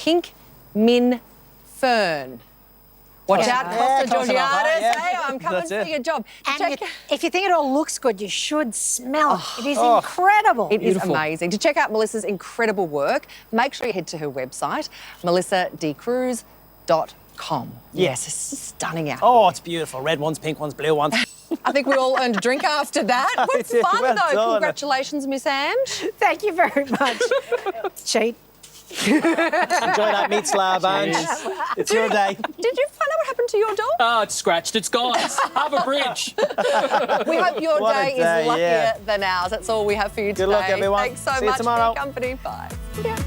pink min fern. Watch out, Costa close enough, Georgiades. yeah. Hey, I'm coming That's for it. your job. And if you think it all looks good, you should smell it. It is incredible. It is Beautiful. amazing. To check out Melissa's incredible work, make sure you head to her website, melissadcruz.com. Yes, it's stunning out. Oh, it's beautiful. Red ones, pink ones, blue ones. I think we all earned a drink after that. What's did. fun, Well though? done. Congratulations, Miss Ange. Thank you very much. Cheat. Enjoy that meat slab, Ange. It's your day. Did you find out what happened to your dog? Oh, it's scratched. It's gone. It's Harbour Bridge. We hope your What a day day, is luckier yeah. than ours. That's all we have for you today. Good luck, everyone. Thanks so See you much for tomorrow. your company. Bye. Yeah.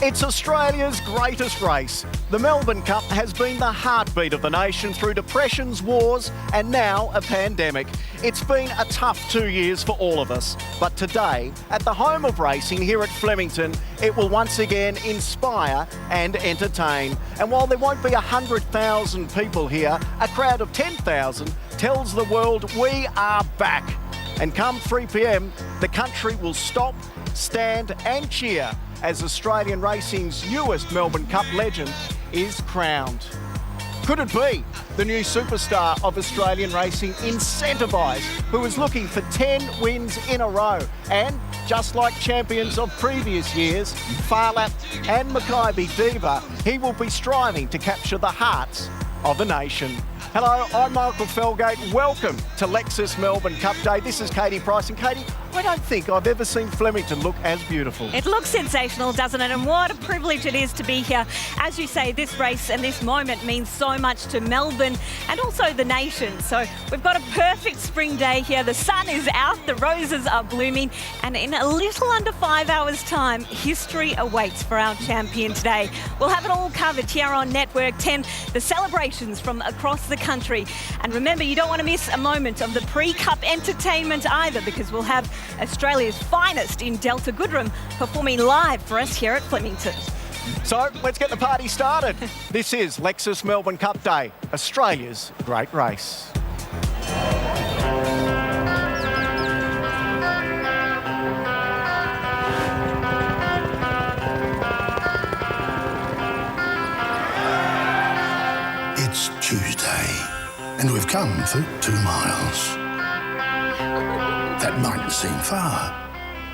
It's Australia's greatest race. The Melbourne Cup has been the heartbeat of the nation through depressions, wars and now a pandemic. It's been a tough 2 years for all of us. But today, at the home of racing here at Flemington, it will once again inspire and entertain. And while there won't be 100,000 people here, a crowd of 10,000 tells the world we are back. And come 3 p.m, the country will stop, stand and cheer as Australian racing's newest Melbourne Cup legend is crowned. Could it be the new superstar of Australian racing, Incentivize, who is looking for 10 wins in a row? And just like champions of previous years, Farlap and Mackay Diva, he will be striving to capture the hearts of the nation. Hello, I'm Michael Felgate. Welcome to Lexus Melbourne Cup Day. This is Katie Price. And Katie, I don't think I've ever seen Flemington look as beautiful. It looks sensational, doesn't it? And what a privilege it is to be here. As you say, this race and this moment means so much to Melbourne and also the nation. So we've got a perfect spring day here. The sun is out, the roses are blooming, and in a little under 5 hours' time, history awaits for our champion today. We'll have it all covered here on Network 10, the celebrations from across the country. And remember, you don't want to miss a moment of the pre-cup entertainment either, because we'll have Australia's finest in Delta Goodrem performing live for us here at Flemington. So let's get the party started. This is Lexus Melbourne Cup Day, Australia's great race. It's Tuesday, and we've come for 2 miles. That mightn't seem far,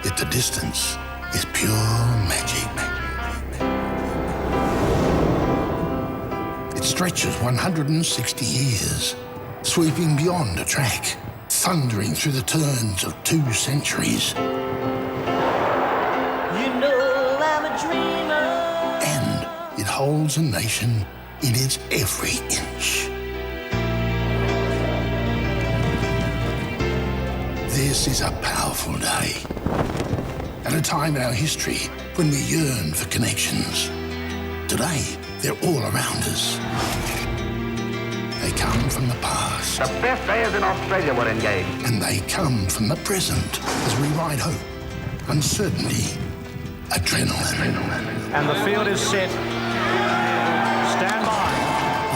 yet the distance is pure magic. It stretches 160 years, sweeping beyond a track, thundering through the turns of 2 centuries. You know I'm a dreamer. And it holds a nation in its every inch. This is a powerful day. At a time in our history when we yearn for connections. Today, they're all around us. They come from the past. The best players in Australia were engaged. And they come from the present as we ride hope, uncertainty, adrenaline. And the field is set. Stand by.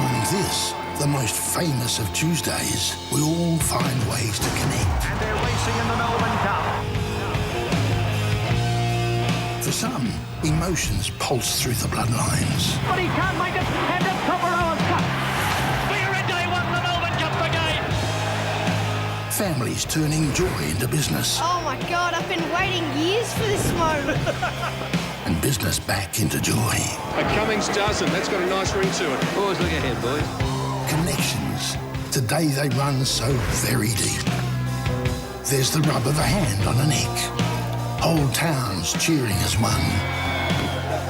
On this, the most famous of Tuesdays, we all find ways to connect. And they're racing in the Melbourne Cup. For some, emotions pulse through the bloodlines. But he can't make it, and it's Toblerone's Cup. We're in day one, the Melbourne Cup again. Families turning joy into business. Oh my God, I've been waiting years for this moment. And business back into joy. A Cummings dozen, that's got a nice ring to it. Always look ahead, boys. Connections. Today they run so very deep. There's the rub of a hand on a neck. Whole towns cheering as one.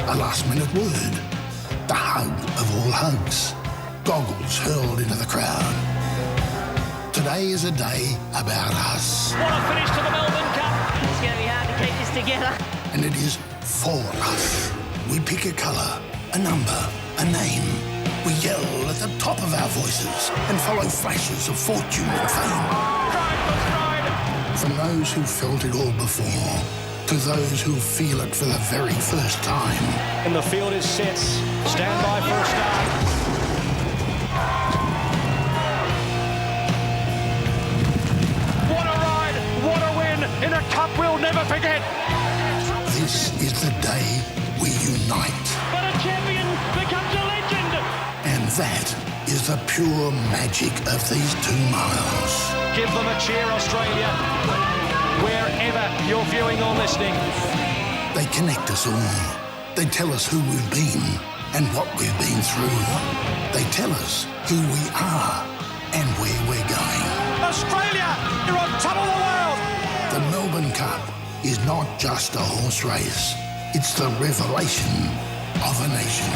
A last-minute word. The hug of all hugs. goggles hurled into the crowd. Today is a day about us. What a finish to the Melbourne Cup. It's going to be hard to keep this together. And it is for us. We pick a colour, a number, a name. We yell at the top of our voices and follow flashes of fortune and fame. From those who felt it all before to those who feel it for the very first time. And the field is set. Stand by for a start. What a ride, what a win in a cup we'll never forget. This is the day we unite. But a champion becomes a legend. And that is the pure magic of these 2 miles. Give them a cheer, Australia, wherever you're viewing or listening. They connect us all. They tell us who we've been and what we've been through. They tell us who we are and where we're going. Australia, you're on top of the world. The Melbourne Cup is not just a horse race. It's the revelation of a nation.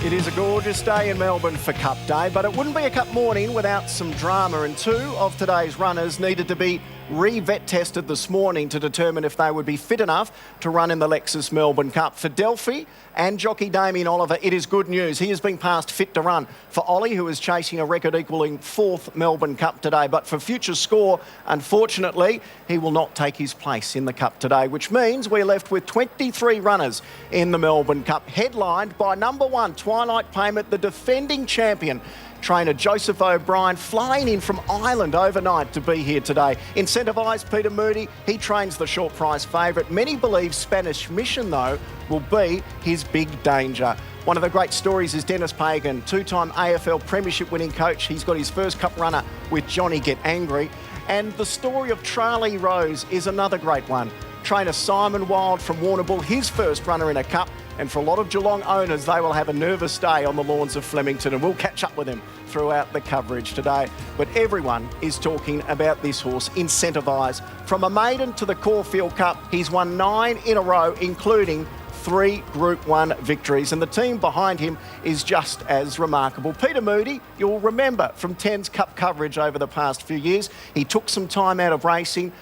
It is a gorgeous day in Melbourne for Cup Day, but it wouldn't be a Cup morning without some drama, and 2 of today's runners needed to be re-vet tested this morning to determine if they would be fit enough to run in the Lexus Melbourne Cup. For Delphi and jockey Damien Oliver, it is good news. He has been passed fit to run. For Ollie, who is chasing a record equalling 4th Melbourne Cup today, but for Future Score, unfortunately, he will not take his place in the Cup today, which means we're left with 23 runners in the Melbourne Cup, headlined by number 1, Twilight Payment, the defending champion. Trainer Joseph O'Brien flying in from Ireland overnight to be here today. Incentivised Peter Moody, he trains the short price favourite. Many believe Spanish Mission, though, will be his big danger. One of the great stories is Dennis Pagan, 2-time AFL Premiership winning coach. He's got his first Cup runner with Johnny Get Angry. And the story of Charlie Rose is another great one. Trainer Simon Wild from Warrnambool, his first runner in a Cup. And for a lot of Geelong owners, they will have a nervous day on the lawns of Flemington, and we'll catch up with them throughout the coverage today. But everyone is talking about this horse, Incentivised. From a maiden to the Caulfield Cup, he's won 9 in a row, including 3 Group 1 victories, and the team behind him is just as remarkable. Peter Moody, you'll remember from 10's Cup coverage over the past few years. He took some time out of racing,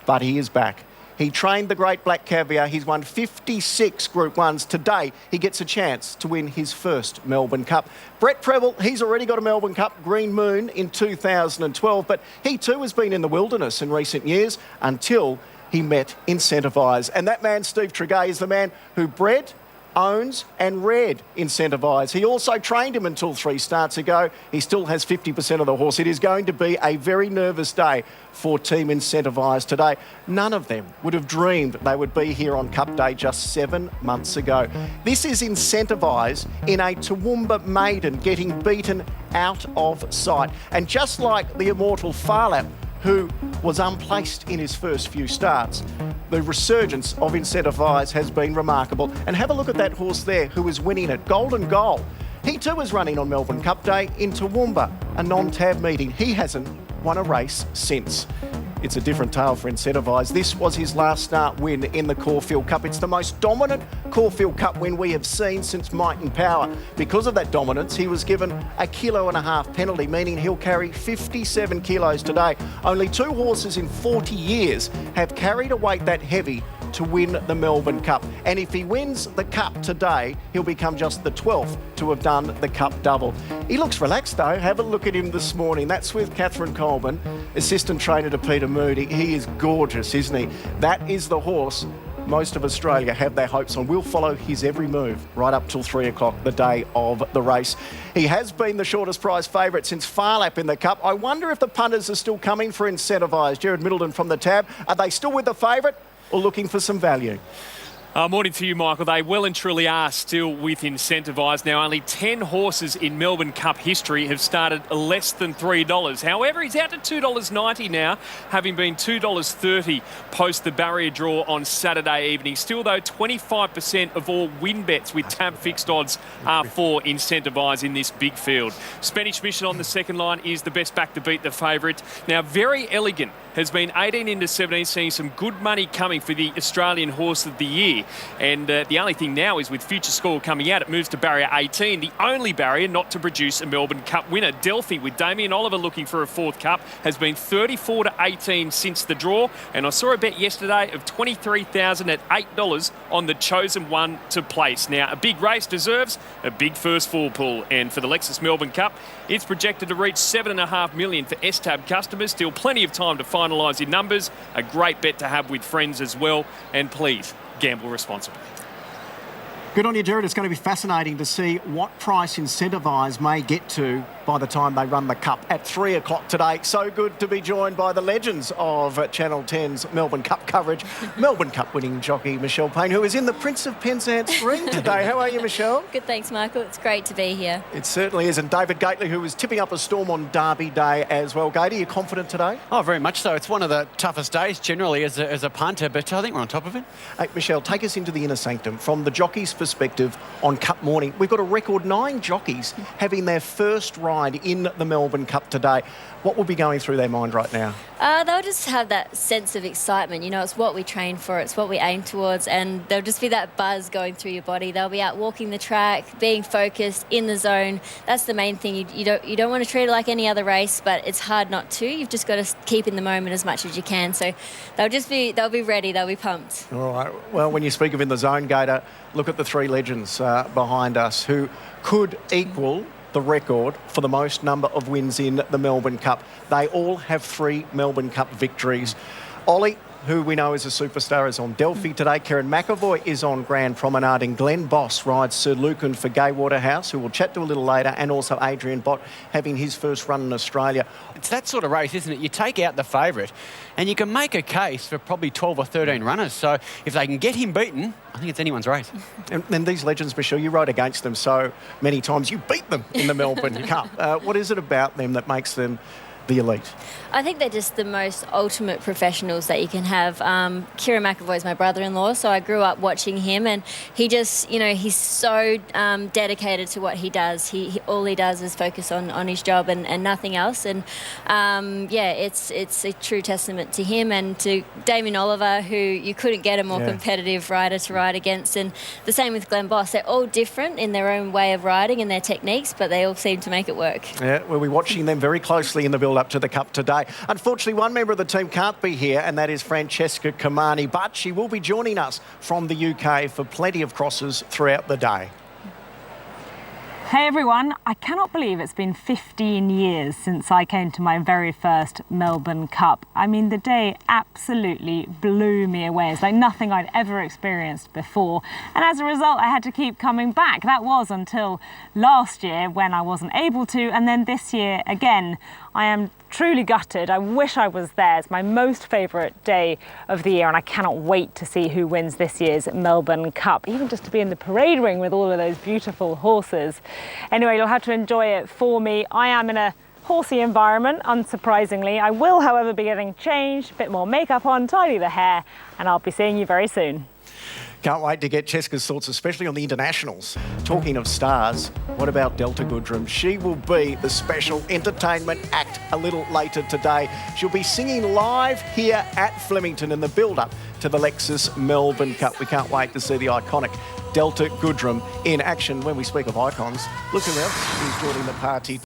but he is back. He trained the Great Black Caviar. He's won 56 Group 1s. Today, he gets a chance to win his first Melbourne Cup. Brett Preble, he's already got a Melbourne Cup, Green Moon, in 2012, but he too has been in the wilderness in recent years until he met Incentivised. And that man, Steve Tregay, is the man who bred, owns and reared Incentivised. He also trained him until 3 starts ago. He still has 50% of the horse. It is going to be a very nervous day for Team Incentivised today. None of them would have dreamed they would be here on Cup Day just 7 months ago. This is Incentivised in a Toowoomba maiden getting beaten out of sight. And just like the immortal Farlap, who was unplaced in his first few starts, the resurgence of Incentivised has been remarkable. And have a look at that horse there who is winning it, Golden Goal. He too is running on Melbourne Cup Day in Toowoomba, a non-tab meeting. He hasn't won a race since. It's a different tale for Incentivised. This was his last start win in the Caulfield Cup. It's the most dominant Caulfield Cup win we have seen since Might and Power. Because of that dominance, he was given a 1.5 kilo penalty, meaning he'll carry 57 kilos today. Only 2 horses in 40 years have carried a weight that heavy to win the Melbourne Cup. And if he wins the Cup today, he'll become just the 12th to have done the Cup double. He looks relaxed though. Have a look at him this morning. That's with Catherine Coleman, assistant trainer to Peter Moody. He is gorgeous, isn't he? That is the horse most of Australia have their hopes on. We'll follow his every move right up till 3 o'clock the day of the race. He has been the shortest prize favourite since Farlap in the Cup. I wonder if the punters are still coming for Incentivised. Jared Middleton from the tab. Are they still with the favourite or looking for some value? Morning to you, Michael. They well and truly are still with Incentivised. Now, only 10 horses in Melbourne Cup history have started less than $3. However, he's out to $2.90 now, having been $2.30 post the barrier draw on Saturday evening. Still, though, 25% of all win bets with tab fixed odds are for Incentivised in this big field. Spanish Mission on the second line is the best back to beat the favourite. Now, Very Elegant has been 18 into 17, seeing some good money coming for the Australian Horse of the Year. And the only thing now is with future score coming out, it moves to barrier 18, the only barrier not to produce a Melbourne Cup winner. Delphi, with Damien Oliver looking for a fourth cup, has been 34 to 18 since the draw. And I saw a bet yesterday of $23,000 at $8 on the chosen one to place. Now, a big race deserves a big first full pull. And for the Lexus Melbourne Cup, it's projected to reach $7.5 million for STAB customers. Still plenty of time to finalise your numbers. A great bet to have with friends as well. And please, gamble responsibly. Good on you, Jared. It's going to be fascinating to see what price Incentivise may get to by the time they run the Cup at 3 o'clock today. So good to be joined by the legends of Channel 10's Melbourne Cup coverage. Melbourne Cup winning jockey Michelle Payne, who is in the Prince of Penzance ring today. How are you, Michelle? Good, thanks, Michael. It's great to be here. It certainly is. And David Gately, who was tipping up a storm on Derby Day as well. Gately, are you confident today? Oh, very much so. It's one of the toughest days generally as a punter, but I think we're on top of it. Hey, Michelle, take us into the inner sanctum. From the jockey's perspective on Cup morning, we've got a record 9 jockeys having their first ride in the Melbourne Cup today. What will be going through their mind right now? They'll just have that sense of excitement. You know, it's what we train for, it's what we aim towards, and there'll just be that buzz going through your body. They'll be out walking the track, being focused, in the zone. That's the main thing. You don't want to treat it like any other race, but it's hard not to. You've just got to keep in the moment as much as you can. So they'll be ready, they'll be pumped. All right. Well, when you speak of in the zone, Gator, look at the 3 legends behind us who could equal the record for the most number of wins in the Melbourne Cup. They all have 3 Melbourne Cup victories. Ollie, who we know is a superstar, is on Delphi today. Kieran McAvoy is on Grand Promenade, and Glenn Boss rides Sir Lucan for Gay Waterhouse, who we'll chat to a little later, and also Adrian Bott having his first run in Australia. It's that sort of race, isn't it? You take out the favourite and you can make a case for probably 12 or 13 runners. So if they can get him beaten, I think it's anyone's race. And these legends, Michelle, you rode against them so many times. You beat them in the Melbourne Cup. What is it about them that makes them the elite? I think they're just the most ultimate professionals that you can have. Kieran McAvoy is my brother-in-law, so I grew up watching him, and he just, you know, he's so dedicated to what he does. All he does is focus on his job and nothing else. And yeah, it's a true testament to him and to Damien Oliver, who you couldn't get a more competitive rider to ride against. And the same with Glenn Boss. They're all different in their own way of riding and their techniques, but they all seem to make it work. Yeah, we'll be watching them very closely in the build-up to the Cup today. Unfortunately, one member of the team can't be here, and that is Francesca Kamani, but she will be joining us from the UK for plenty of crosses throughout the day. Hey everyone, I cannot believe it's been 15 years since I came to my very first Melbourne Cup. I mean, the day absolutely blew me away. It's like nothing I'd ever experienced before. And as a result, I had to keep coming back. That was until last year when I wasn't able to, and then this year again. I am truly gutted. I wish I was there. It's my most favourite day of the year, and I cannot wait to see who wins this year's Melbourne Cup, even just to be in the parade ring with all of those beautiful horses. Anyway, you'll have to enjoy it for me. I am in a horsey environment, unsurprisingly. I will, however, be getting changed, a bit more makeup on, tidy the hair, and I'll be seeing you very soon. Can't wait to get Cheska's thoughts, especially on the internationals. Talking of stars, what about Delta Goodrem? She will be the special entertainment act a little later today. She'll be singing live here at Flemington in the build-up to the Lexus Melbourne Cup. We can't wait to see the iconic Delta Goodrem in action. When we speak of icons, look who else is joining the party